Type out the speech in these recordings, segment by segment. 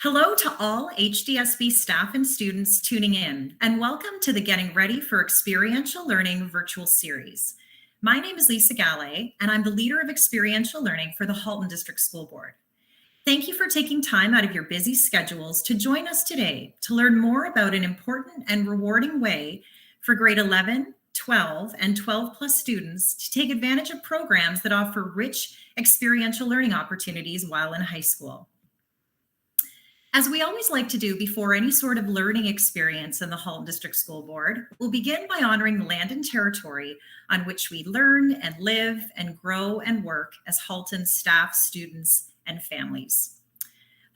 Hello to all HDSB staff and students tuning in, and welcome to the Getting Ready for Experiential Learning virtual series. My name is Lisa Gallet, and I'm the leader of Experiential Learning for the Halton District School Board. Thank you for taking time out of your busy schedules to join us today to learn more about an important and rewarding way for grade 11, 12, and 12 plus students to take advantage of programs that offer rich experiential learning opportunities while in high school. As we always like to do before any sort of learning experience in the Halton District School Board, we'll begin by honoring the land and territory on which we learn and live and grow and work as Halton staff, students, and families.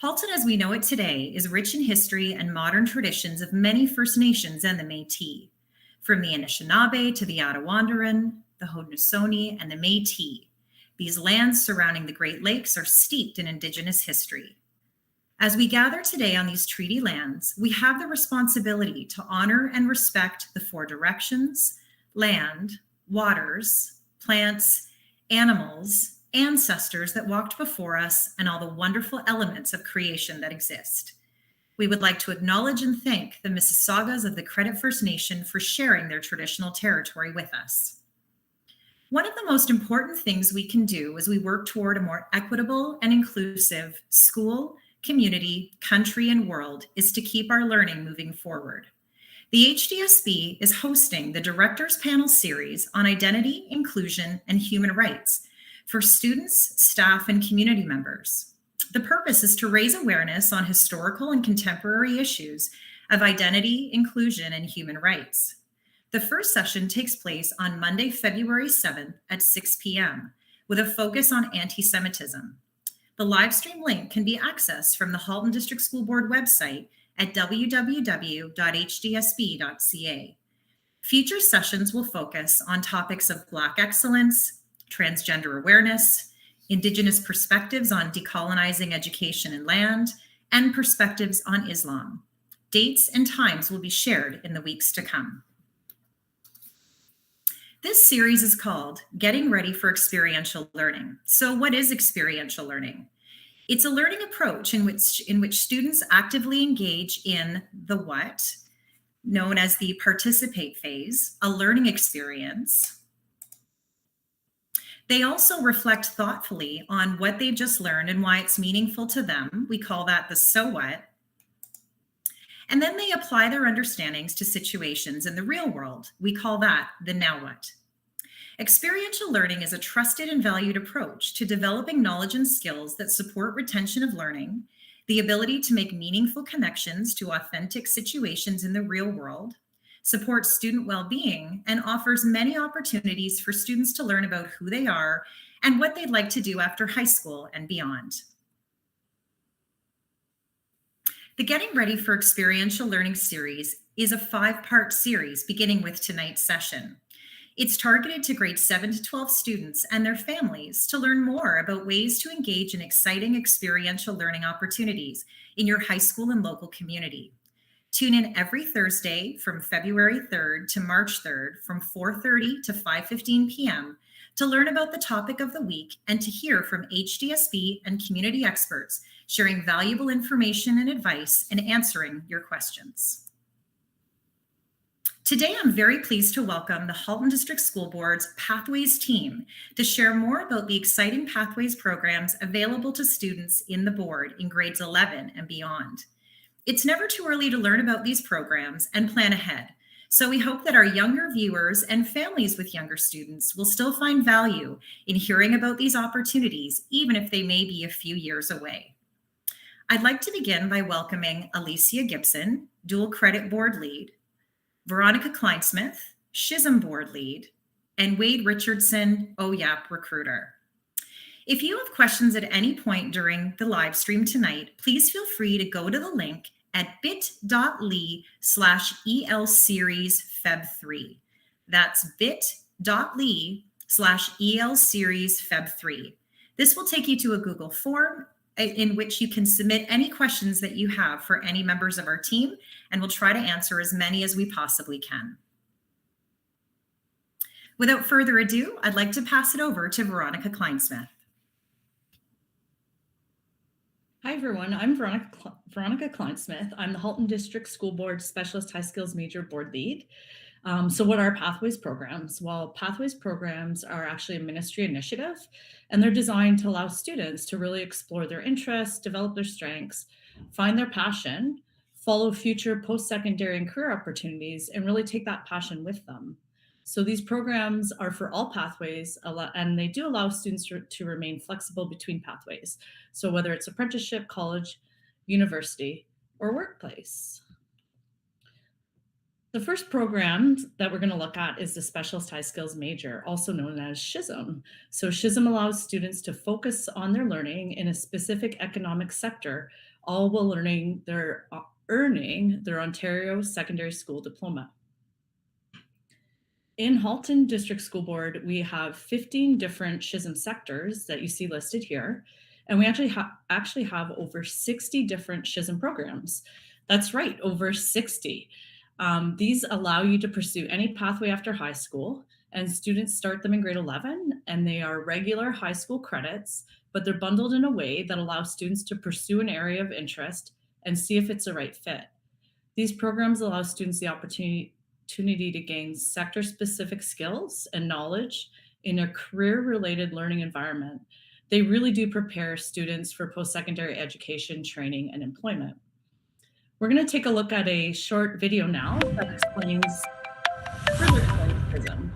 Halton, as we know it today, is rich in history and modern traditions of many First Nations and the Métis, from the Anishinaabe to the Attawandaron, the Haudenosaunee, and the Métis. These lands surrounding the Great Lakes are steeped in Indigenous history. As we gather today on these treaty lands, we have the responsibility to honor and respect the four directions: land, waters, plants, animals, ancestors that walked before us, and all the wonderful elements of creation that exist. We would like to acknowledge and thank the Mississaugas of the Credit First Nation for sharing their traditional territory with us. One of the most important things we can do as we work toward a more equitable and inclusive school, community, country, and world is to keep our learning moving forward. The HDSB is hosting the Directors Panel Series on Identity, Inclusion, and Human Rights for students, staff, and community members. The purpose is to raise awareness on historical and contemporary issues of identity, inclusion, and human rights. The first session takes place on Monday, February 7th at 6 p.m. with a focus on anti-Semitism. The live stream link can be accessed from the Halton District School Board website at www.hdsb.ca. Future sessions will focus on topics of Black excellence, transgender awareness, Indigenous perspectives on decolonizing education and land, and perspectives on Islam. Dates and times will be shared in the weeks to come. This series is called Getting Ready for Experiential Learning. So what is experiential learning? It's a learning approach in which students actively engage in the what, known as the participate phase, a learning experience. They also reflect thoughtfully on what they've just learned and why it's meaningful to them. We call that the so what. And then they apply their understandings to situations in the real world. We call that the now what. Experiential learning is a trusted and valued approach to developing knowledge and skills that support retention of learning, the ability to make meaningful connections to authentic situations in the real world, supports student well-being, and offers many opportunities for students to learn about who they are and what they'd like to do after high school and beyond. The Getting Ready for Experiential Learning series is a 5-part series beginning with tonight's session. It's targeted to grade 7 to 12 students and their families to learn more about ways to engage in exciting experiential learning opportunities in your high school and local community. Tune in every Thursday from February 3rd to March 3rd from 4:30 to 5:15 p.m. to learn about the topic of the week and to hear from HDSB and community experts sharing valuable information and advice and answering your questions. Today, I'm very pleased to welcome the Halton District School Board's Pathways team to share more about the exciting Pathways programs available to students in the board in grades 11 and beyond. It's never too early to learn about these programs and plan ahead, so we hope that our younger viewers and families with younger students will still find value in hearing about these opportunities, even if they may be a few years away. I'd like to begin by welcoming Alicia Gibson, Dual Credit Board Lead, Veronica Kleinsmith, SHISM Board Lead, and Wade Richardson, OYAP Recruiter. If you have questions at any point during the live stream tonight, please feel free to go to the link at bit.ly/ELSeriesFeb3. That's bit.ly/ELSeriesFeb3. This will take you to a Google form in which you can submit any questions that you have for any members of our team, and we'll try to answer as many as we possibly can. Without further ado, I'd like to pass it over to Veronica Kleinsmith. Hi, everyone. I'm Veronica Kleinsmith. I'm the Halton District School Board Specialist High Skills Major Board Lead. So what are Pathways programs? Well, Pathways programs are actually a ministry initiative, and they're designed to allow students to really explore their interests, develop their strengths, find their passion, follow future post-secondary and career opportunities, and really take that passion with them. So these programs are for all pathways, and they do allow students to remain flexible between pathways. So whether it's apprenticeship, college, university, or workplace. The first program that we're going to look at is the Specialist High Skills Major, also known as SHISM. So SHISM allows students to focus on their learning in a specific economic sector, all while earning their Ontario Secondary School Diploma. In Halton District School Board, we have 15 different SHISM sectors that you see listed here. And we actually have over 60 different SHISM programs. That's right, over 60. These allow you to pursue any pathway after high school, and students start them in grade 11, and they are regular high school credits, but they're bundled in a way that allows students to pursue an area of interest and see if it's a right fit. These programs allow students the opportunity to gain sector-specific skills and knowledge in a career-related learning environment. They really do prepare students for post-secondary education, training, and employment. We're going to take a look at a short video now that explains further SHISM.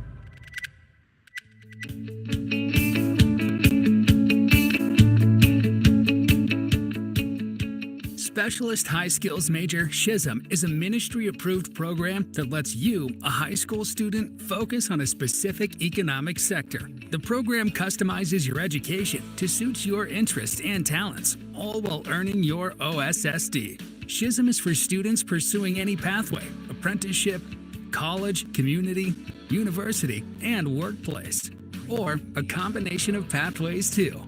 Specialist High Skills Major SHISM is a ministry-approved program that lets you, a high school student, focus on a specific economic sector. The program customizes your education to suit your interests and talents, all while earning your OSSD. SHISM is for students pursuing any pathway, apprenticeship, college, community, university, and workplace, or a combination of pathways too.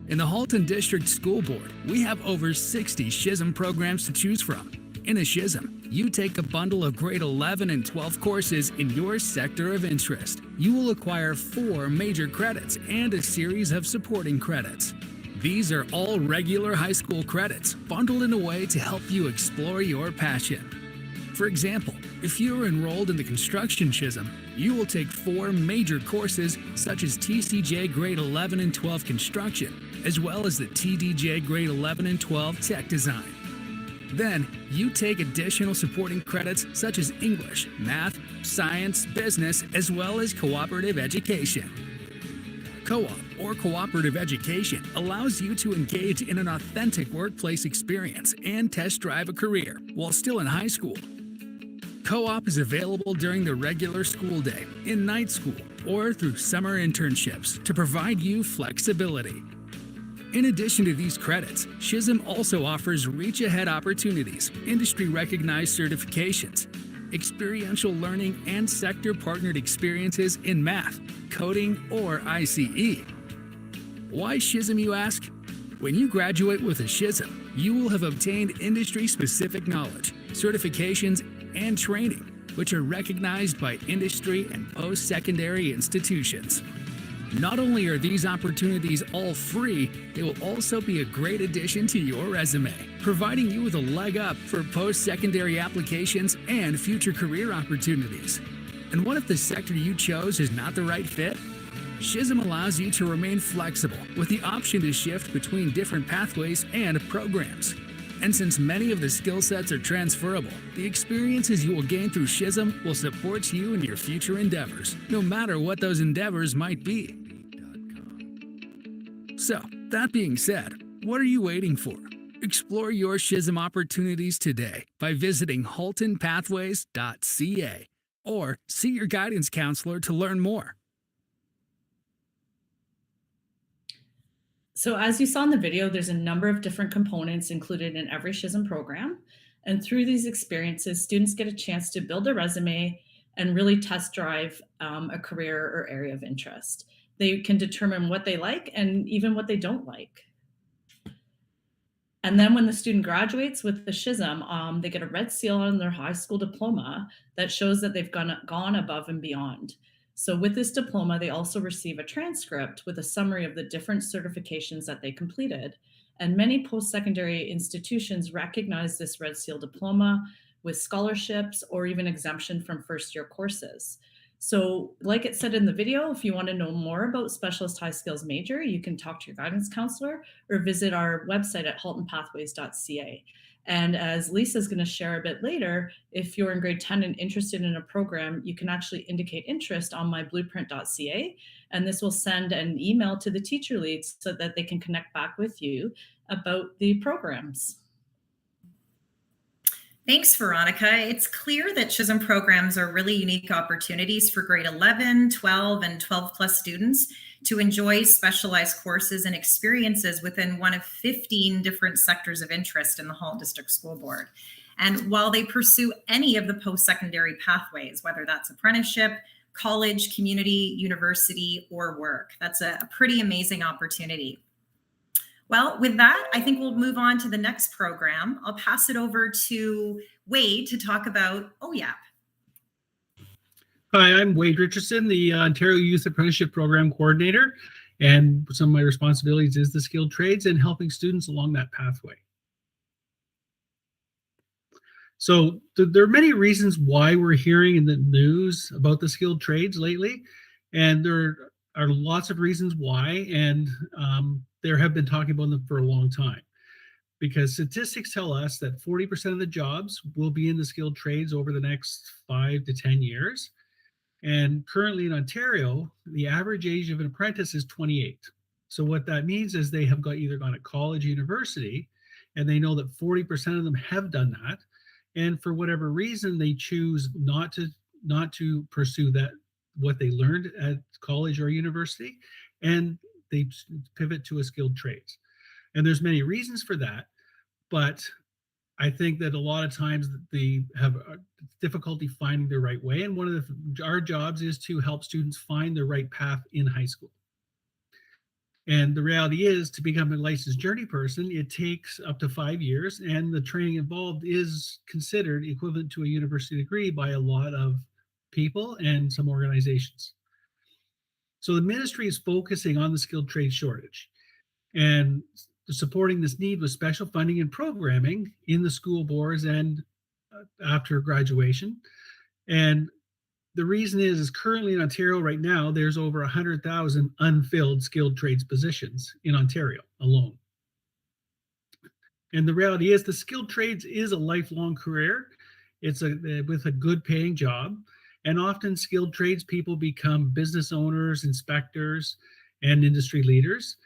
In the Halton District School Board, we have over 60 SHISM programs to choose from. In a SHISM, you take a bundle of grade 11 and 12 courses in your sector of interest. You will acquire 4 major credits and a series of supporting credits. These are all regular high school credits, bundled in a way to help you explore your passion. For example, if you are enrolled in the construction SHISM, you will take 4 major courses such as TCJ grade 11 and 12 construction, as well as the TDJ grade 11 and 12 tech design. Then, you take additional supporting credits such as English, math, science, business, as well as cooperative education. Co-op or cooperative education allows you to engage in an authentic workplace experience and test drive a career while still in high school. Co-op is available during the regular school day, in night school, or through summer internships to provide you flexibility. In addition to these credits, SHISM also offers reach-ahead opportunities, industry-recognized certifications, experiential learning, and sector-partnered experiences in math, coding, or ICE. Why SHISM, you ask? When you graduate with a SHISM, you will have obtained industry-specific knowledge, certifications, and training, which are recognized by industry and post-secondary institutions. Not only are these opportunities all free, they will also be a great addition to your resume, providing you with a leg up for post-secondary applications and future career opportunities. And what if the sector you chose is not the right fit? SHISM allows you to remain flexible with the option to shift between different pathways and programs. And since many of the skill sets are transferable, the experiences you will gain through SHISM will support you in your future endeavors, no matter what those endeavors might be. So, that being said, what are you waiting for? Explore your SHISM opportunities today by visiting haltonpathways.ca or see your guidance counselor to learn more. So as you saw in the video, there's a number of different components included in every SHISM program. And through these experiences, students get a chance to build a resume and really test drive a career or area of interest. They can determine what they like and even what they don't like. And then when the student graduates with the SHISM, they get a red seal on their high school diploma that shows that they've gone above and beyond. So with this diploma, they also receive a transcript with a summary of the different certifications that they completed. And many post-secondary institutions recognize this Red Seal diploma with scholarships or even exemption from first-year courses. So, like it said in the video, if you want to know more about Specialist High Skills Major, you can talk to your guidance counselor or visit our website at haltonpathways.ca. And as Lisa's going to share a bit later, if you're in grade 10 and interested in a program, you can actually indicate interest on myblueprint.ca. And this will send an email to the teacher leads so that they can connect back with you about the programs. Thanks, Veronica. It's clear that Chisholm programs are really unique opportunities for grade 11, 12, and 12 plus students to enjoy specialized courses and experiences within one of 15 different sectors of interest in the Halton District School Board. And while they pursue any of the post-secondary pathways, whether that's apprenticeship, college, community, university, or work, that's a pretty amazing opportunity. Well, with that, I think we'll move on to the next program. I'll pass it over to Wade to talk about OYAP. Hi, I'm Wade Richardson, the Ontario Youth Apprenticeship Program Coordinator, and some of my responsibilities is the skilled trades and helping students along that pathway. So there are many reasons why we're hearing in the news about the skilled trades lately, and there are lots of reasons why, and there have been talking about them for a long time. Because statistics tell us that 40% of the jobs will be in the skilled trades over the next 5 to 10 years. And currently in Ontario, the average age of an apprentice is 28. So what that means is they have either gone to college, university, and they know that 40% of them have done that. And for whatever reason, they choose not to pursue that, what they learned at college or university, and they pivot to a skilled trades. And there's many reasons for that, but I think that a lot of times they have difficulty finding the right way. And one of our jobs is to help students find the right path in high school. And the reality is, to become a licensed journey person, it takes up to 5 years, and the training involved is considered equivalent to a university degree by a lot of people and some organizations. So the ministry is focusing on the skilled trade shortage and supporting this need with special funding and programming in the school boards and after graduation. And the reason is currently in Ontario right now, there's over 100,000 unfilled skilled trades positions in Ontario alone. And the reality is the skilled trades is a lifelong career. It's with a good paying job. And often skilled trades people become business owners, inspectors, and industry leaders.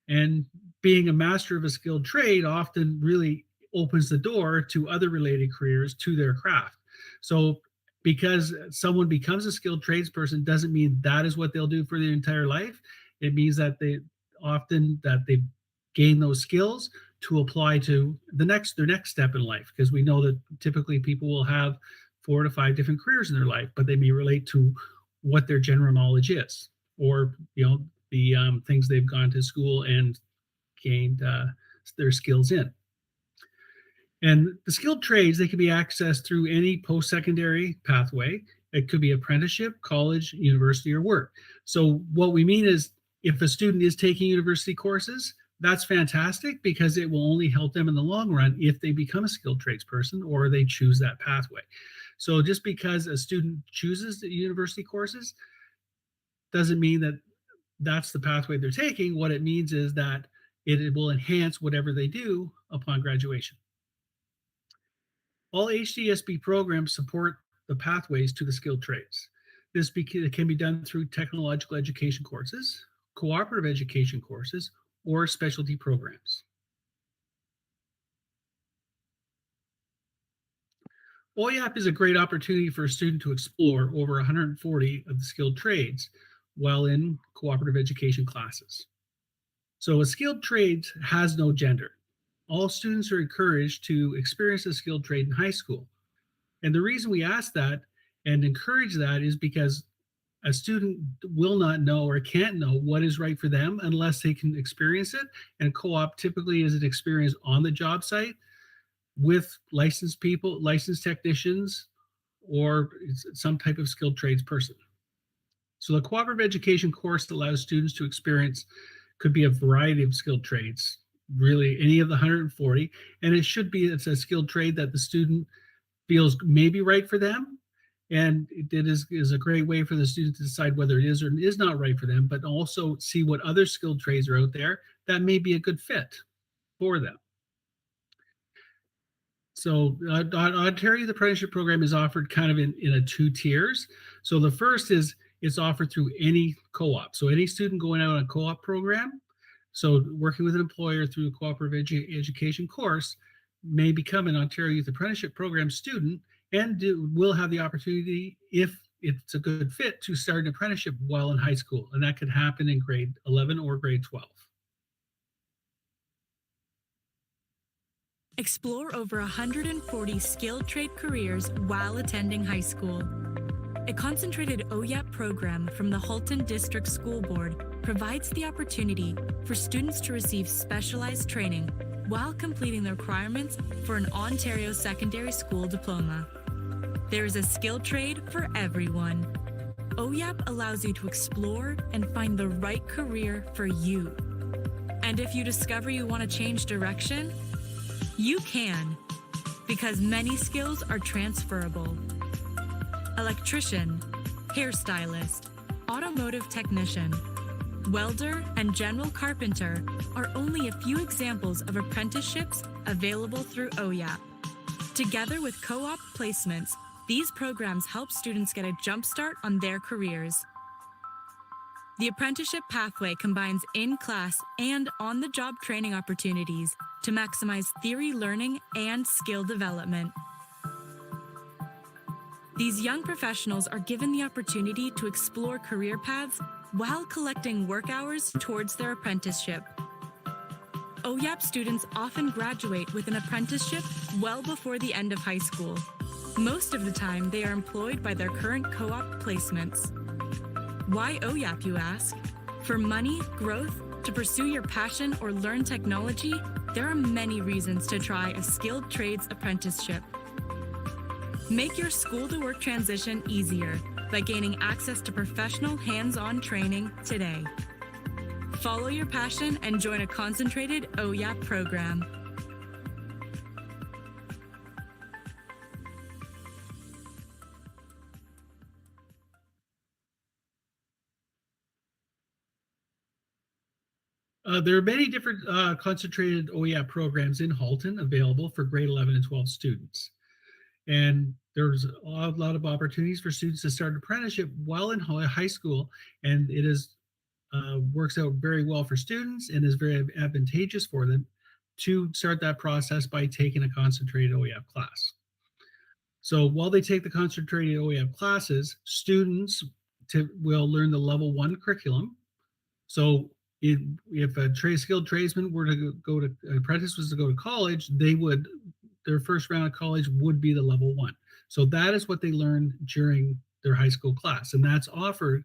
And being a master of a skilled trade often really opens the door to other related careers to their craft. So because someone becomes a skilled tradesperson doesn't mean that is what they'll do for their entire life. It means that they gain those skills to apply to their next step in life, because we know that typically people will have 4 to 5 different careers in their life, but they may relate to what their general knowledge is, or the things they've gone to school and gained their skills in. And the skilled trades, they can be accessed through any post-secondary pathway. It could be apprenticeship, college, university, or work. So what we mean is, if a student is taking university courses, that's fantastic, because it will only help them in the long run if they become a skilled trades person or they choose that pathway. So just because a student chooses the university courses doesn't mean that that's the pathway they're taking. What it means is that it will enhance whatever they do upon graduation. All HDSB programs support the pathways to the skilled trades. This can be done through technological education courses, cooperative education courses, or specialty programs. OYAP is a great opportunity for a student to explore over 140 of the skilled trades while in cooperative education classes. So a skilled trade has no gender. All students are encouraged to experience a skilled trade in high school. And the reason we ask that and encourage that is because a student will not know or can't know what is right for them unless they can experience it. And co-op typically is an experience on the job site with licensed people, licensed technicians, or some type of skilled trades person. So the cooperative education course allows students to experience, could be a variety of skilled trades, really any of the 140, and it's a skilled trade that the student feels may be right for them. And it is a great way for the student to decide whether it is or is not right for them, but also see what other skilled trades are out there that may be a good fit for them. So Ontario, the apprenticeship program is offered kind of in a two tiers. So the first is it's offered through any co-op. So any student going out on a co-op program, so working with an employer through a cooperative education course, may become an Ontario Youth Apprenticeship Program student and will have the opportunity, if it's a good fit, to start an apprenticeship while in high school. And that could happen in grade 11 or grade 12. Explore over 140 skilled trade careers while attending high school. A concentrated OYAP program from the Halton District School Board provides the opportunity for students to receive specialized training while completing the requirements for an Ontario secondary school diploma. There is a skilled trade for everyone. OYAP allows you to explore and find the right career for you. And if you discover you want to change direction, you can, because many skills are transferable. Electrician, hairstylist, automotive technician, welder, and general carpenter are only a few examples of apprenticeships available through OYAP. Together with co-op placements, these programs help students get a jump start on their careers. The apprenticeship pathway combines in-class and on-the-job training opportunities to maximize theory learning and skill development. These young professionals are given the opportunity to explore career paths while collecting work hours towards their apprenticeship. OYAP students often graduate with an apprenticeship well before the end of high school. Most of the time, they are employed by their current co-op placements. Why OYAP, you ask? For money, growth, to pursue your passion, or learn technology, there are many reasons to try a skilled trades apprenticeship. Make your school-to-work transition easier by gaining access to professional hands-on training today. Follow your passion and join a concentrated OYAP program. There are many different concentrated OEAP programs in Halton available for grade 11 and 12 students. And there's a lot of opportunities for students to start an apprenticeship while in high school. And it is works out very well for students and is very advantageous for them to start that process by taking a concentrated OEAP class. So while they take the concentrated OEAP classes, students will learn the level 1 curriculum. So if a skilled tradesman were to go to an apprentice was to go to college, their first round of college would be the level 1. So that is what they learn during their high school class, and that's offered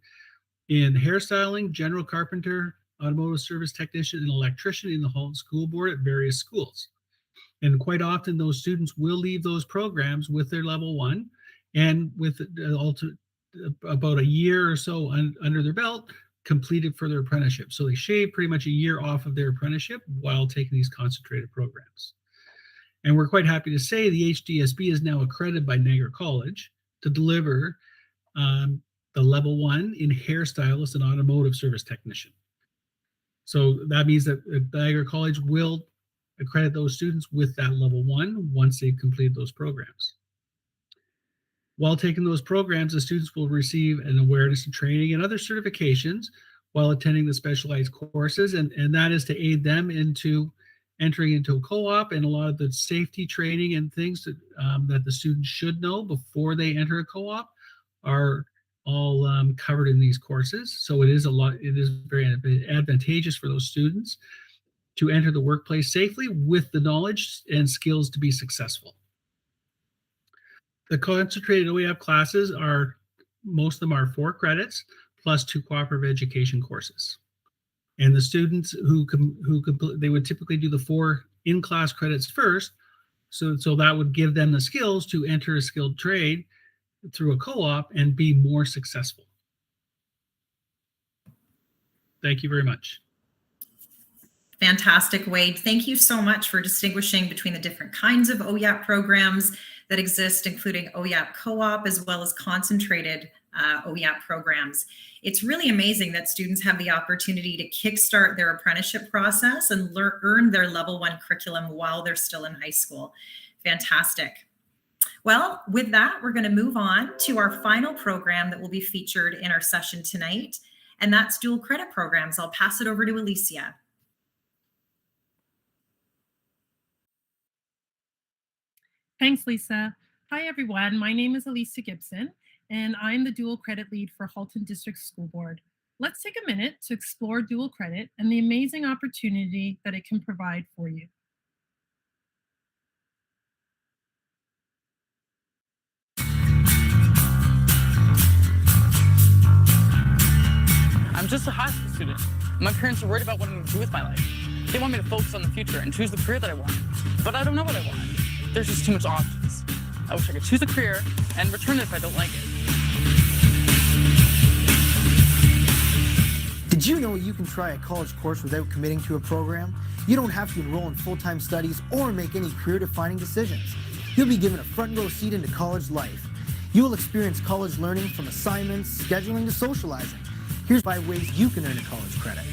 in hairstyling, general carpenter, automotive service technician, and electrician in the Halton School Board at various schools. And quite often, those students will leave those programs with their level 1, and with about a year or so under their belt, completed for their apprenticeship. So they shave pretty much a year off of their apprenticeship while taking these concentrated programs. And we're quite happy to say the HDSB is now accredited by Niagara College to deliver the level 1 in hairstylist and automotive service technician. So that means that Niagara College will accredit those students with that level 1 once they've completed those programs. While taking those programs, the students will receive an awareness and training and other certifications while attending the specialized courses, and that is to aid them into entering into a co-op, and a lot of the safety training and things that the students should know before they enter a co-op are all covered in these courses. So it is very advantageous for those students to enter the workplace safely with the knowledge and skills to be successful. The concentrated OEAP classes most of them are 4 credits plus 2 cooperative education courses. And the students they would typically do the 4 in-class credits first. So that would give them the skills to enter a skilled trade through a co-op and be more successful. Thank you very much. Fantastic, Wade. Thank you so much for distinguishing between the different kinds of OYAP programs that exist, including OYAP co-op as well as concentrated OYAP programs. It's really amazing that students have the opportunity to kickstart their apprenticeship process and earn their level 1 curriculum while they're still in high school. Fantastic. Well, with that, we're going to move on to our final program that will be featured in our session tonight, and that's dual credit programs. I'll pass it over to Alicia. Thanks, Lisa. Hi, everyone. My name is Alicia Gibson, and I'm the dual credit lead for Halton District School Board. Let's take a minute to explore dual credit and the amazing opportunity that it can provide for you. I'm just a high school student. My parents are worried about what I'm going to do with my life. They want me to focus on the future and choose the career that I want. But I don't know what I want. There's just too much options. I wish I could choose a career and return it if I don't like it. Did you know you can try a college course without committing to a program? You don't have to enroll in full-time studies or make any career-defining decisions. You'll be given a front-row seat into college life. You will experience college learning from assignments, scheduling to socializing. Here's 5 ways you can earn a college credit.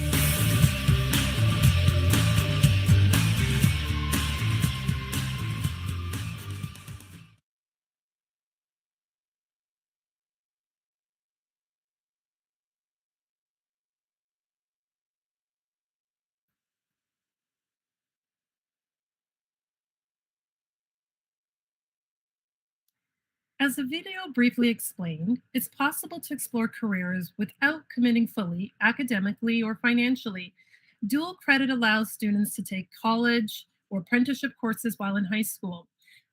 As the video briefly explained, it's possible to explore careers without committing fully academically or financially. Dual credit allows students to take college or apprenticeship courses while in high school.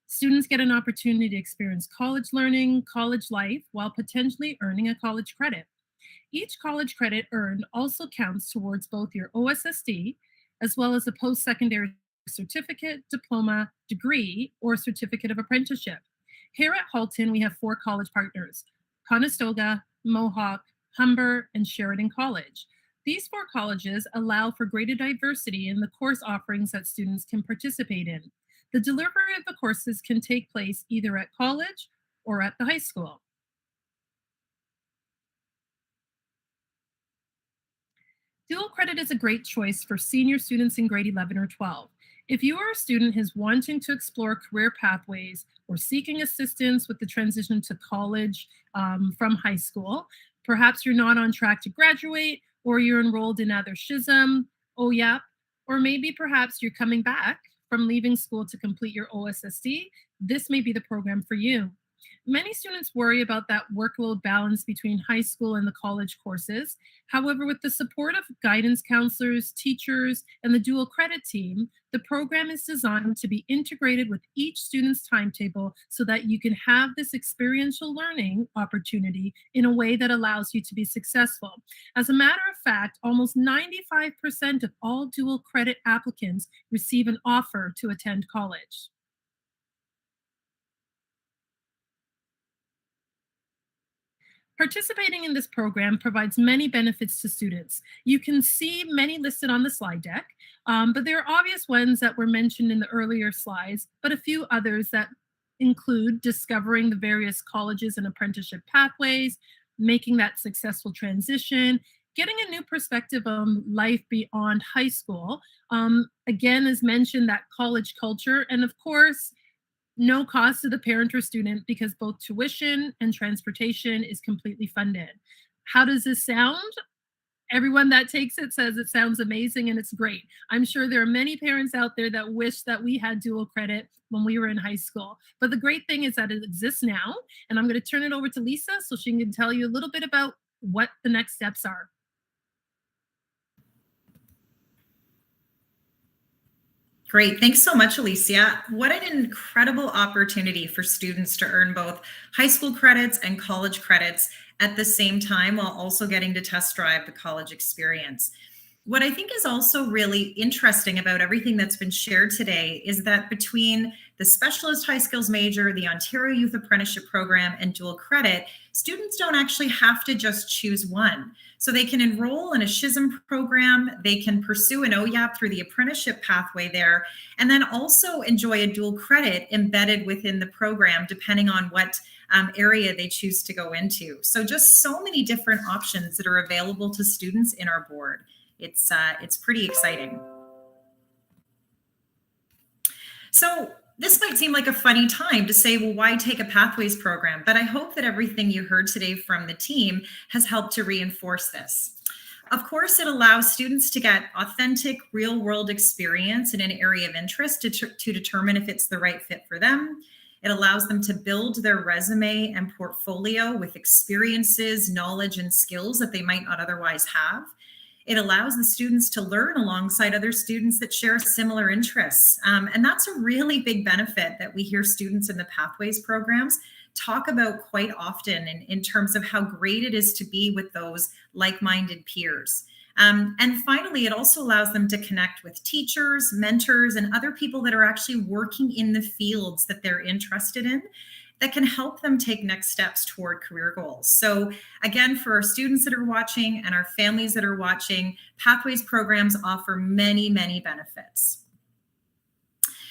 Students get an opportunity to experience college learning, college life, while potentially earning a college credit. Each college credit earned also counts towards both your OSSD as well as a post-secondary certificate, diploma, degree, or certificate of apprenticeship. Here at Halton, we have 4 college partners: Conestoga, Mohawk, Humber, and Sheridan College. These 4 colleges allow for greater diversity in the course offerings that students can participate in. The delivery of the courses can take place either at college or at the high school. Dual credit is a great choice for senior students in grade 11 or 12. If you are a student who's wanting to explore career pathways or seeking assistance with the transition to college from high school, perhaps you're not on track to graduate, or you're enrolled in either SHISM, OYAP, or maybe perhaps you're coming back from leaving school to complete your OSSD, this may be the program for you. Many students worry about that workload balance between high school and the college courses. However, with the support of guidance counselors, teachers, and the dual credit team, the program is designed to be integrated with each student's timetable so that you can have this experiential learning opportunity in a way that allows you to be successful. As a matter of fact, almost 95% of all dual credit applicants receive an offer to attend college. Participating in this program provides many benefits to students. You can see many listed on the slide deck, but there are obvious ones that were mentioned in the earlier slides, but a few others that include discovering the various colleges and apprenticeship pathways, making that successful transition, getting a new perspective on life beyond high school. Again, as mentioned, that college culture, and of course, no cost to the parent or student because both tuition and transportation is completely funded. How does this sound? Everyone that takes it says it sounds amazing and it's great. I'm sure there are many parents out there that wish that we had dual credit when we were in high school. But the great thing is that it exists now. And I'm going to turn it over to Lisa so she can tell you a little bit about what the next steps are. Great. Thanks so much, Alicia. What an incredible opportunity for students to earn both high school credits and college credits at the same time while also getting to test drive the college experience. What I think is also really interesting about everything that's been shared today is that between the Specialist High Skills Major, the Ontario Youth Apprenticeship Program, and dual credit, students don't actually have to just choose one. So they can enroll in a SHISM program, they can pursue an OYAP through the apprenticeship pathway there, and then also enjoy a dual credit embedded within the program, depending on what area they choose to go into. So just so many different options that are available to students in our board. It's pretty exciting. So this might seem like a funny time to say, well, why take a Pathways program? But I hope that everything you heard today from the team has helped to reinforce this. Of course, it allows students to get authentic, real-world experience in an area of interest to determine if it's the right fit for them. It allows them to build their resume and portfolio with experiences, knowledge, and skills that they might not otherwise have. It allows the students to learn alongside other students that share similar interests. And that's a really big benefit that we hear students in the Pathways programs talk about quite often in terms of how great it is to be with those like-minded peers. And finally, it also allows them to connect with teachers, mentors, and other people that are actually working in the fields that they're interested in, that can help them take next steps toward career goals. So again, for our students that are watching and our families that are watching, Pathways programs offer many, many benefits.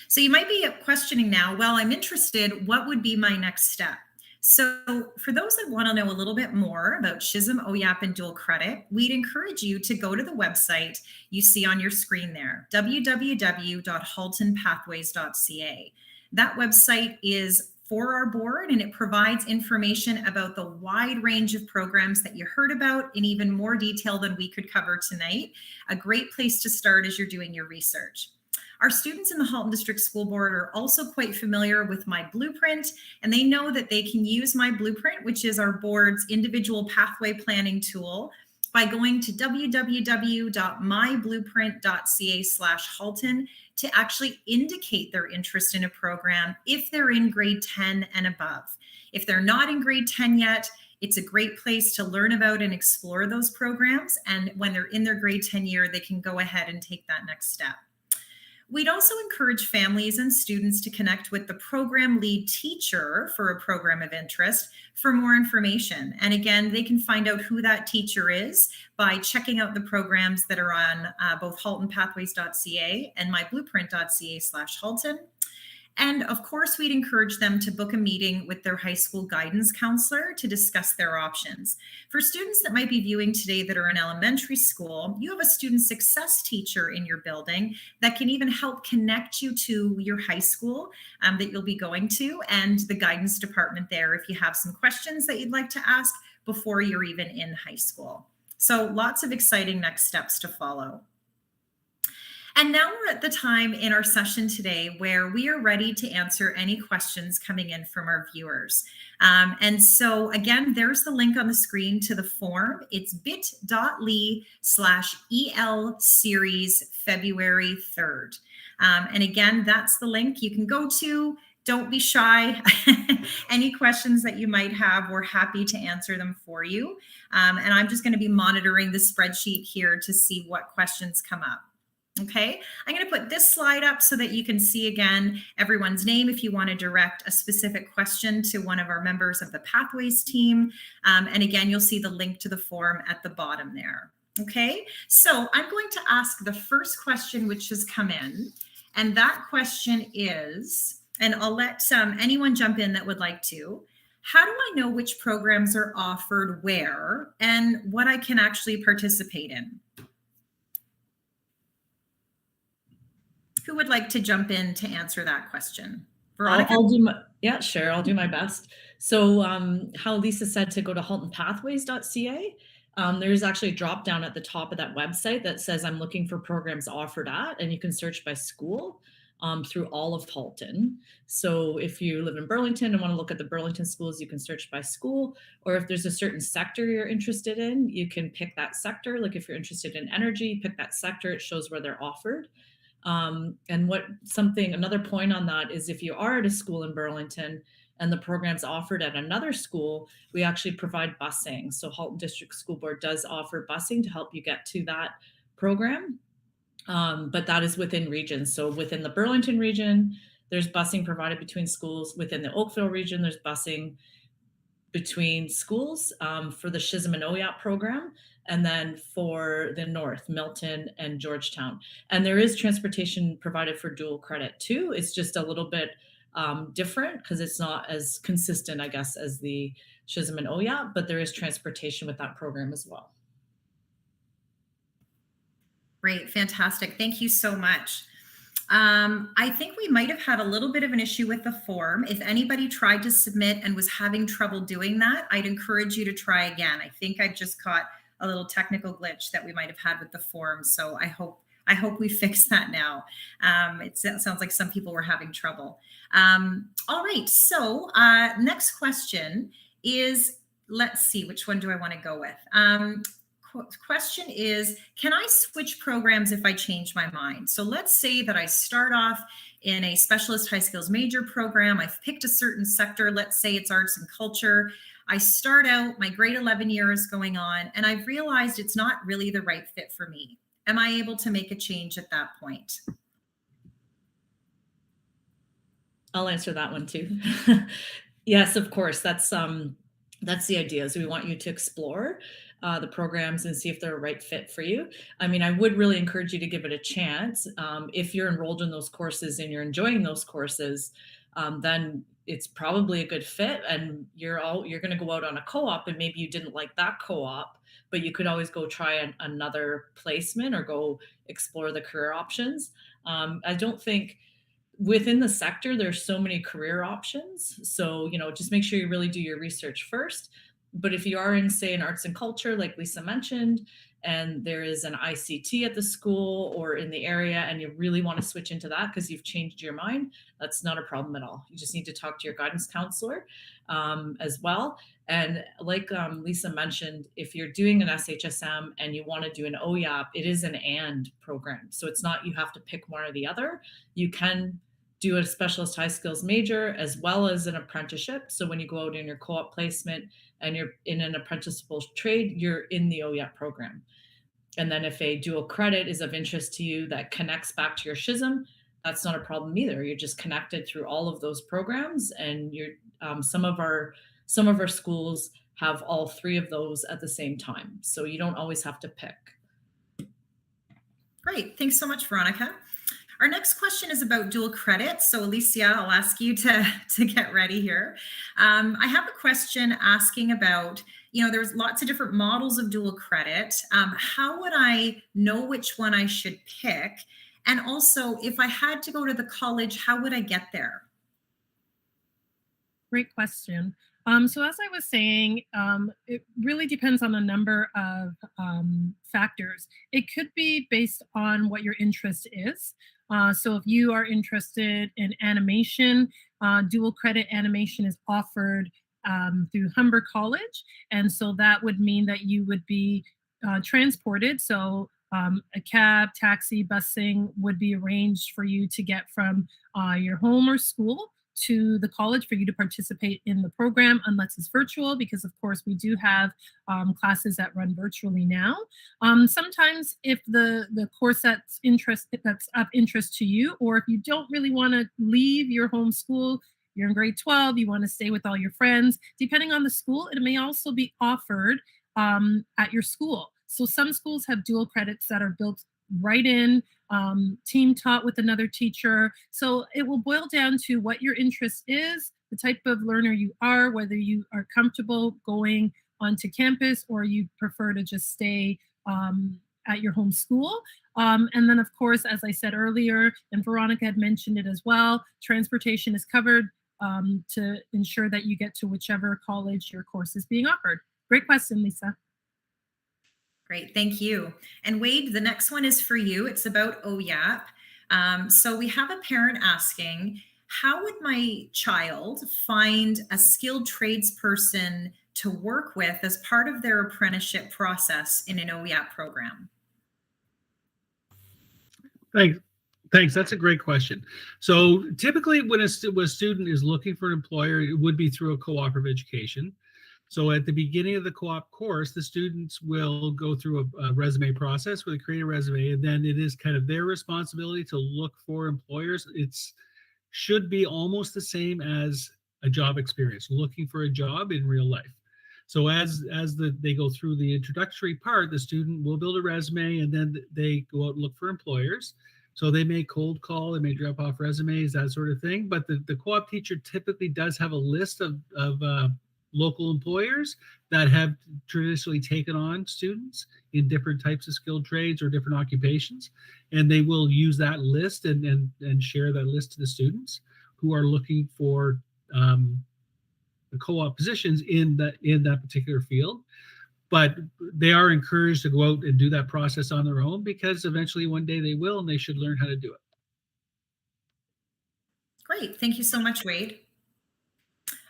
So you might be questioning now, well, I'm interested, what would be my next step? So for those that want to know a little bit more about SHISM, OYAP, and dual credit, we'd encourage you to go to the website you see on your screen there, www.haltonpathways.ca. That website is for our board, and it provides information about the wide range of programs that you heard about in even more detail than we could cover tonight. A great place to start as you're doing your research. Our students in the Halton District School Board are also quite familiar with My Blueprint, and they know that they can use My Blueprint, which is our board's individual pathway planning tool, by going to www.myblueprint.ca/Halton to actually indicate their interest in a program if they're in grade 10 and above. If they're not in grade 10 yet, it's a great place to learn about and explore those programs. And when they're in their grade 10 year, they can go ahead and take that next step. We'd also encourage families and students to connect with the program lead teacher for a program of interest for more information. And again, they can find out who that teacher is by checking out the programs that are on both haltonpathways.ca and myblueprint.ca/Halton. And of course, we'd encourage them to book a meeting with their high school guidance counselor to discuss their options. For students that might be viewing today that are in elementary school, you have a student success teacher in your building that can even help connect you to your high school that you'll be going to, and the guidance department there if you have some questions that you'd like to ask before you're even in high school. So lots of exciting next steps to follow. And now we're at the time in our session today where we are ready to answer any questions coming in from our viewers. And so again, there's the link on the screen to the form. It's bit.ly/EL series February 3rd. And again, that's the link you can go to. Don't be shy. Any questions that you might have, we're happy to answer them for you. And I'm just going to be monitoring the spreadsheet here to see what questions come up. Okay, I'm going to put this slide up so that you can see again everyone's name if you want to direct a specific question to one of our members of the Pathways team. And again, you'll see the link to the form at the bottom there. Okay, so I'm going to ask the first question which has come in. And that question is, and I'll let anyone jump in that would like to, how do I know which programs are offered where and what I can actually participate in? Who would like to jump in to answer that question? Veronica? I'll do my, yeah, sure. I'll do my best. So how Lisa said to go to haltonpathways.ca, there's actually a drop down at the top of that website that says I'm looking for programs offered at, and you can search by school through all of Halton. So if you live in Burlington and want to look at the Burlington schools, you can search by school, or if there's a certain sector you're interested in, you can pick that sector. Like if you're interested in energy, pick that sector, it shows where they're offered. And another point on that is if you are at a school in Burlington and the program's offered at another school, we actually provide busing. So Halton District School Board does offer busing to help you get to that program. But that is within regions. So within the Burlington region, there's busing provided between schools. Within the Oakville region, there's busing. between schools for the SHSM and OYAP program, and then for the North, Milton and Georgetown. And there is transportation provided for dual credit too. It's just a little bit different because it's not as consistent, I guess, as the SHSM and OYAP, but there is transportation with that program as well. Great, fantastic. Thank you so much. I think we might have had a little bit of an issue with the form. If anybody tried to submit and was having trouble doing that, I'd encourage you to try again. I think I just caught a little technical glitch that we might have had with the form. So I hope we fix that now. It sounds like some people were having trouble. All right, so next question is, let's see, which one do I want to go with? Question is, can I switch programs if I change my mind? So let's say that I start off in a specialist high skills major program. I've picked a certain sector. Let's say it's arts and culture. I start out, my grade 11 year is going on, and I've realized it's not really the right fit for me. Am I able to make a change at that point? I'll answer that one too. Yes, of course. That's the idea, is we want you to explore the programs and see if they're a right fit for you. I mean, I would really encourage you to give it a chance. If you're enrolled in those courses and you're enjoying those courses, then it's probably a good fit, and you're going to go out on a co-op, and maybe you didn't like that co-op, but you could always go try another placement or go explore the career options. I don't think within the sector there's so many career options, so just make sure you really do your research first. But if you are in, say, in arts and culture, like Lisa mentioned, and there is an ICT at the school or in the area, and you really want to switch into that because you've changed your mind, that's not a problem at all. You just need to talk to your guidance counselor as well. And like Lisa mentioned, if you're doing an SHSM and you want to do an OYAP, it is an and program. So it's not you have to pick one or the other. You can do a specialist high skills major as well as an apprenticeship. So when you go out in your co-op placement and you're in an apprenticeable trade, you're in the OYAP program. And then if a dual credit is of interest to you that connects back to your SHSM, that's not a problem either. You're just connected through all of those programs, and you're some of our schools have all three of those at the same time. So you don't always have to pick. Great. Thanks so much, Veronica. Our next question is about dual credit. So Alicia, I'll ask you to get ready here. I have a question asking about, there's lots of different models of dual credit. How would I know which one I should pick? And also, if I had to go to the college, how would I get there? Great question. So as I was saying, it really depends on a number of factors. It could be based on what your interest is. So if you are interested in animation, dual credit animation is offered through Humber College. And so that would mean that you would be transported. So a cab, taxi, busing would be arranged for you to get from your home or school to the college for you to participate in the program, unless it's virtual, because of course we do have classes that run virtually now. Sometimes if the course that's of interest to you, or if you don't really want to leave your home school, you're in grade 12, you want to stay with all your friends, depending on the school, it may also be offered at your school. So some schools have dual credits that are built right in, team taught with another teacher. So it will boil down to what your interest is, the type of learner you are, whether you are comfortable going onto campus or you prefer to just stay at your home school. And then, of course, as I said earlier, and Veronica had mentioned it as well, transportation is covered to ensure that you get to whichever college your course is being offered. Great question, Lisa. Great, thank you. And Wade, the next one is for you. It's about OYAP. So we have a parent asking, how would my child find a skilled tradesperson to work with as part of their apprenticeship process in an OYAP program? Thanks. That's a great question. So typically when a student is looking for an employer, it would be through a cooperative education. So at the beginning of the co-op course, the students will go through a resume process where they create a resume, and then it is kind of their responsibility to look for employers. It should be almost the same as a job experience, looking for a job in real life. So they go through the introductory part, the student will build a resume, and then they go out and look for employers. So they may cold call, they may drop off resumes, that sort of thing. But the co-op teacher typically does have a list of local employers that have traditionally taken on students in different types of skilled trades or different occupations. And they will use that list and share that list to the students who are looking for the co-op positions in that particular field. But they are encouraged to go out and do that process on their own, because eventually one day they will, and they should learn how to do it. Great. Thank you so much, Wade.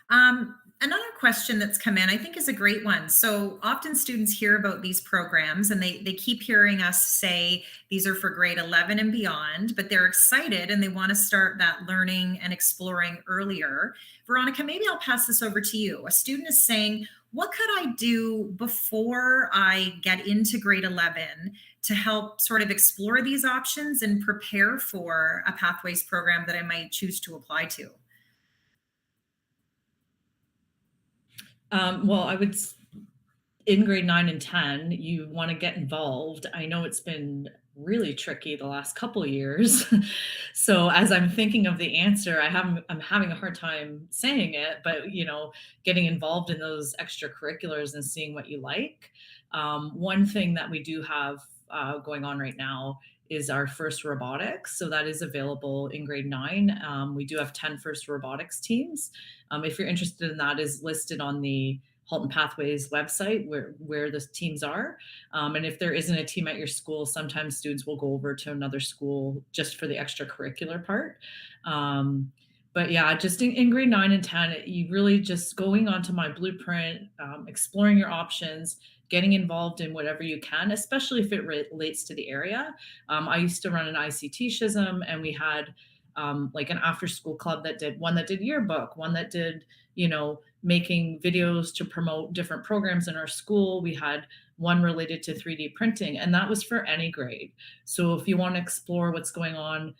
Another question that's come in, I think, is a great one. So often students hear about these programs and they keep hearing us say these are for grade 11 and beyond, but they're excited and they want to start that learning and exploring earlier. Veronica, maybe I'll pass this over to you. A student is saying, what could I do before I get into grade 11 to help sort of explore these options and prepare for a Pathways program that I might choose to apply to? Well, in grade 9 and 10, you want to get involved. I know it's been really tricky the last couple of years. So as I'm thinking of the answer, I'm having a hard time saying it, but getting involved in those extracurriculars and seeing what you like. One thing that we do have going on right now is our first robotics. So that is available in grade 9. We do have 10 first robotics teams. If you're interested in that, is listed on the Halton Pathways website where the teams are. And if there isn't a team at your school, sometimes students will go over to another school just for the extracurricular part. But yeah, just in grade 9 and 10, you really just going onto my blueprint, exploring your options, getting involved in whatever you can, especially if it relates to the area. I used to run an ICT SHISM, and we had like an after school club that did yearbook, one that did, making videos to promote different programs in our school. We had one related to 3D printing, and that was for any grade. So if you want to explore what's going on,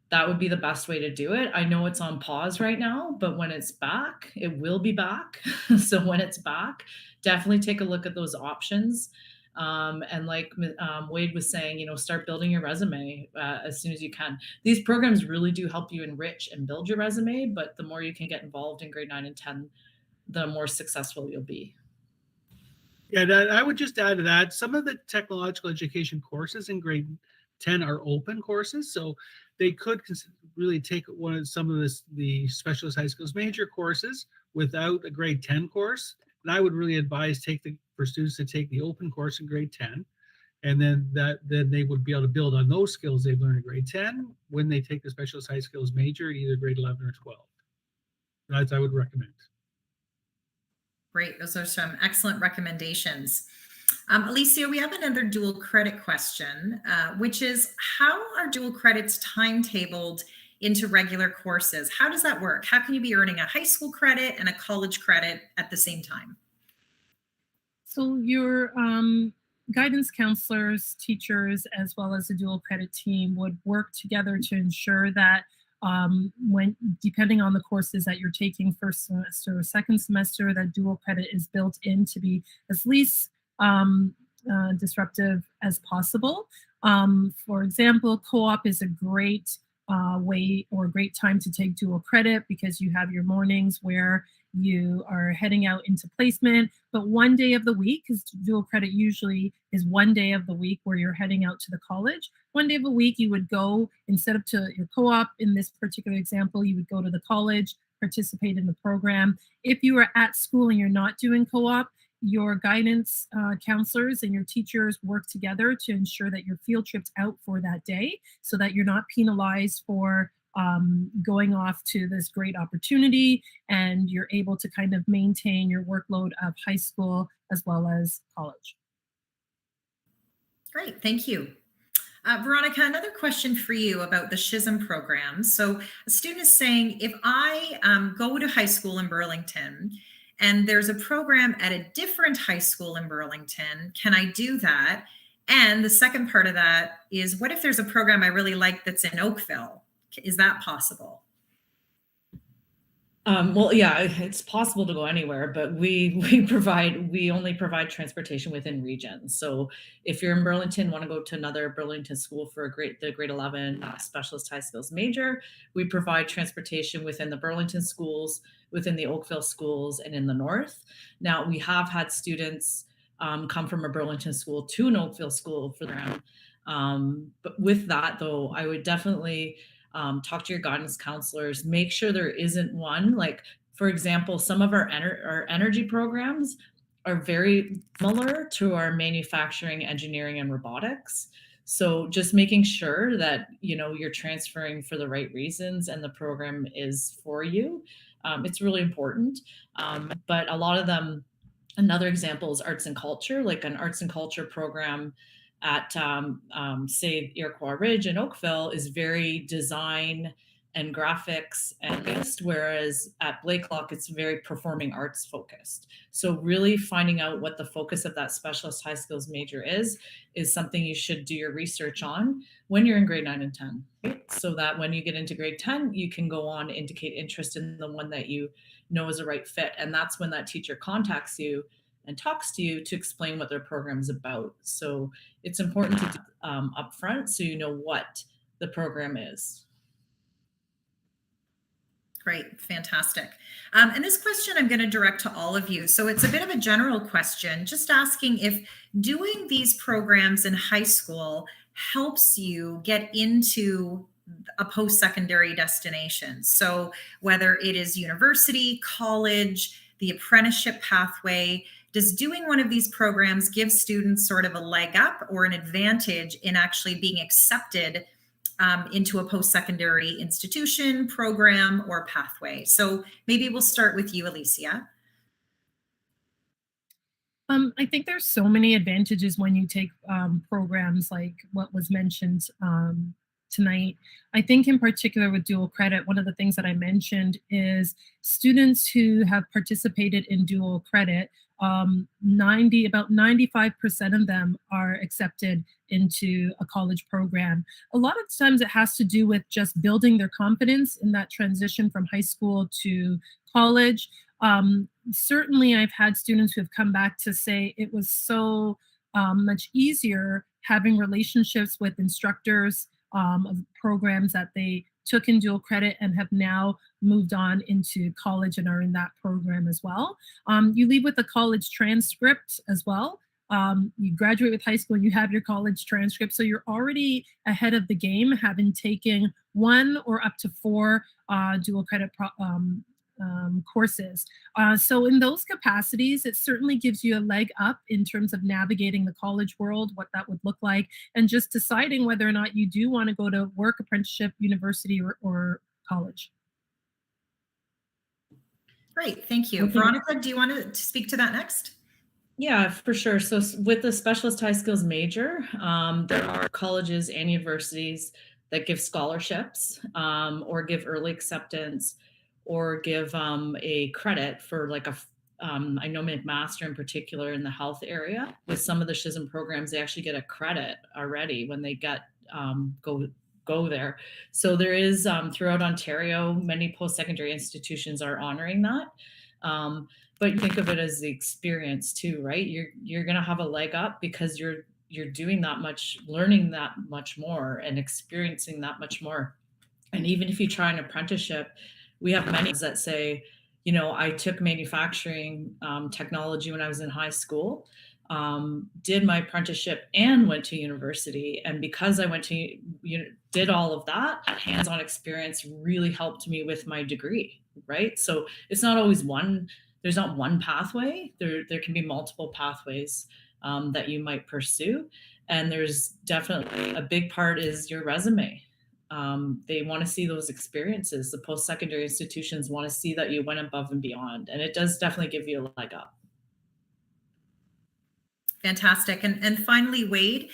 that would be the best way to do it. I know it's on pause right now, but when it's back, it will be back. So when it's back, definitely take a look at those options. And like Wade was saying, start building your resume as soon as you can. These programs really do help you enrich and build your resume, but the more you can get involved in grade 9 and 10, the more successful you'll be. Yeah, I would just add to that, some of the technological education courses in grade 10 are open courses, so they could really take some of the specialist high skills major courses without a grade 10 course. And I would really advise for students to take the open course in grade 10, and then they would be able to build on those skills they've learned in grade 10 when they take the specialist high skills major, either grade 11 or 12. That's I would recommend. Great. Those are some excellent recommendations. Alicia, we have another dual credit question, which is, how are dual credits timetabled into regular courses? How does that work? How can you be earning a high school credit and a college credit at the same time? So your guidance counselors, teachers, as well as the dual credit team would work together to ensure that depending on the courses that you're taking first semester or second semester, that dual credit is built in to be as least disruptive as possible. For example, co-op is a great way or a great time to take dual credit, because you have your mornings where you are heading out into placement, but one day of the week, because dual credit usually is one day of the week where you're heading out to the college. One day of the week, you would go, instead of to your co-op in this particular example, you would go to the college, participate in the program. If you are at school and you're not doing co-op, your guidance counselors and your teachers work together to ensure that your field trip's out for that day, so that you're not penalized for going off to this great opportunity, and you're able to kind of maintain your workload of high school as well as college. Great, thank you. Veronica, another question for you about the SHISM program. So a student is saying, if I go to high school in Burlington and there's a program at a different high school in Burlington, can I do that? And the second part of that is, what if there's a program I really like that's in Oakville? Is that possible? Well, yeah, it's possible to go anywhere, but we only provide transportation within regions. So if you're in Burlington, want to go to another Burlington school for the grade 11 specialist high skills major, we provide transportation within the Burlington schools, within the Oakville schools, and in the north. Now we have had students come from a Burlington school to an Oakville school for them. But with that, though, I would definitely talk to your guidance counselors, make sure there isn't one. Like, for example, some of our energy programs are very similar to our manufacturing, engineering, and robotics. So just making sure that you're transferring for the right reasons and the program is for you. It's really important. But a lot of them, another example is arts and culture, like an arts and culture program at say Iroquois Ridge in Oakville is very design and graphics and focused, whereas at Blakelock it's very performing arts focused. So really finding out what the focus of that specialist high skills major is something you should do your research on when you're in grade 9 and 10, right? So that when you get into grade 10 you can go on, indicate interest in the one that you know is a right fit, and that's when that teacher contacts you and talks to you to explain what their program is about. So it's important to do upfront so you know what the program is. Great, fantastic. And this question I'm going to direct to all of you. So it's a bit of a general question, just asking if doing these programs in high school helps you get into a post-secondary destination. So whether it is university, college, the apprenticeship pathway, does doing one of these programs give students sort of a leg up or an advantage in actually being accepted into a post-secondary institution, program, or pathway? So maybe we'll start with you, Alicia. I think there's so many advantages when you take programs like what was mentioned tonight. I think in particular with dual credit, one of the things that I mentioned is students who have participated in dual credit, about 95% of them are accepted into a college program. A lot of times it has to do with just building their confidence in that transition from high school to college. Certainly I've had students who have come back to say it was so much easier having relationships with instructors of programs that they took in dual credit and have now moved on into college and are in that program as well. You leave with a college transcript as well. You graduate with high school, you have your college transcript, so you're already ahead of the game, having taken 1 or up to 4 dual credit courses. So in those capacities, it certainly gives you a leg up in terms of navigating the college world, what that would look like, and just deciding whether or not you do want to go to work, apprenticeship, university, or college. Great, thank you. Veronica, do you want to speak to that next? Yeah, for sure. So with the specialist high skills major, there are colleges and universities that give scholarships or give early acceptance or give a credit for like I know McMaster in particular in the health area. With some of the SHISM programs, they actually get a credit already when they get go there. So there is throughout Ontario, many post-secondary institutions are honoring that. But you think of it as the experience too, right? You're going to have a leg up because you're doing that much, learning that much more, and experiencing that much more. And even if you try an apprenticeship, we have many that say, I took manufacturing technology when I was in high school, did my apprenticeship and went to university. And because I went to, did all of that, hands-on experience really helped me with my degree, right? So it's not always there's not one pathway. There can be multiple pathways that you might pursue. And there's definitely a big part is your resume. They want to see those experiences. The post-secondary institutions want to see that you went above and beyond. And it does definitely give you a leg up. Fantastic. And finally, Wade,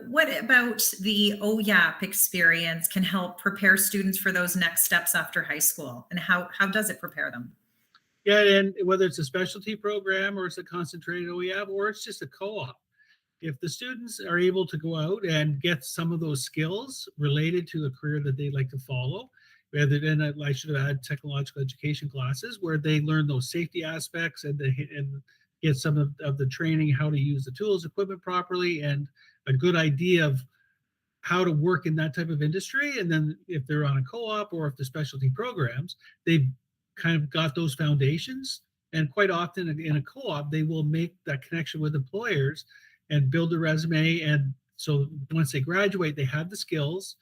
what about the OYAP experience can help prepare students for those next steps after high school? And how does it prepare them? Yeah, and whether it's a specialty program or it's a concentrated OEM or it's just a co-op, if the students are able to go out and get some of those skills related to a career that they'd like to follow, rather than I should have had technological education classes where they learn those safety aspects and get some of the training, how to use the tools, equipment properly, and a good idea of how to work in that type of industry. And then if they're on a co-op or if they're specialty programs, they've kind of got those foundations. And quite often in a co-op, they will make that connection with employers and build a resume. And so once they graduate, they have the skills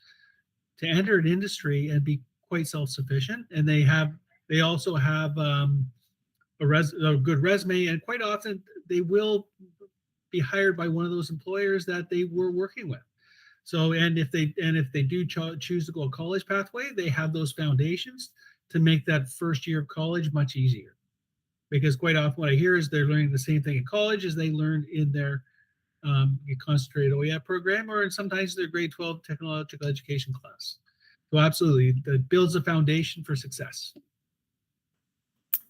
to enter an industry and be quite self-sufficient. And they also have a good resume. And quite often they will be hired by one of those employers that they were working with. So, and if they do choose to go a college pathway, they have those foundations to make that first year of college much easier. Because quite often what I hear is they're learning the same thing in college as they learned in their concentrated OEP program, or sometimes their grade 12 technological education class. So absolutely, that builds a foundation for success.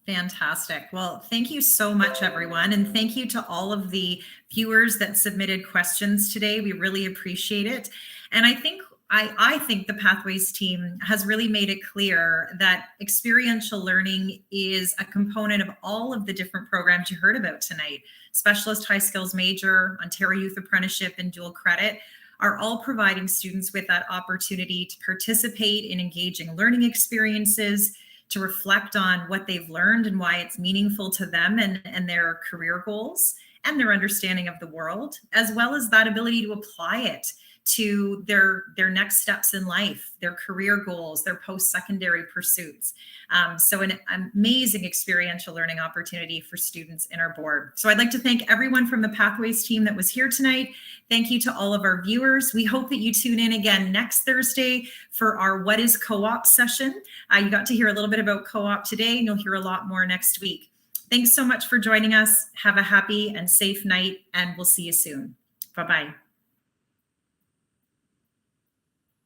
Fantastic. Well, thank you so much, everyone. And thank you to all of the viewers that submitted questions today. We really appreciate it. And I think the Pathways team has really made it clear that experiential learning is a component of all of the different programs you heard about tonight. Specialist High Skills Major, Ontario Youth Apprenticeship, and Dual Credit are all providing students with that opportunity to participate in engaging learning experiences, to reflect on what they've learned and why it's meaningful to them and their career goals and their understanding of the world, as well as that ability to apply it to their next steps in life, their career goals, their post-secondary pursuits. So an amazing experiential learning opportunity for students in our board. So I'd like to thank everyone from the Pathways team that was here tonight. Thank you to all of our viewers. We hope that you tune in again next Thursday for our What is Co-op session. You got to hear a little bit about co-op today, and you'll hear a lot more next week. Thanks so much for joining us. Have a happy and safe night, and we'll see you soon. Bye-bye.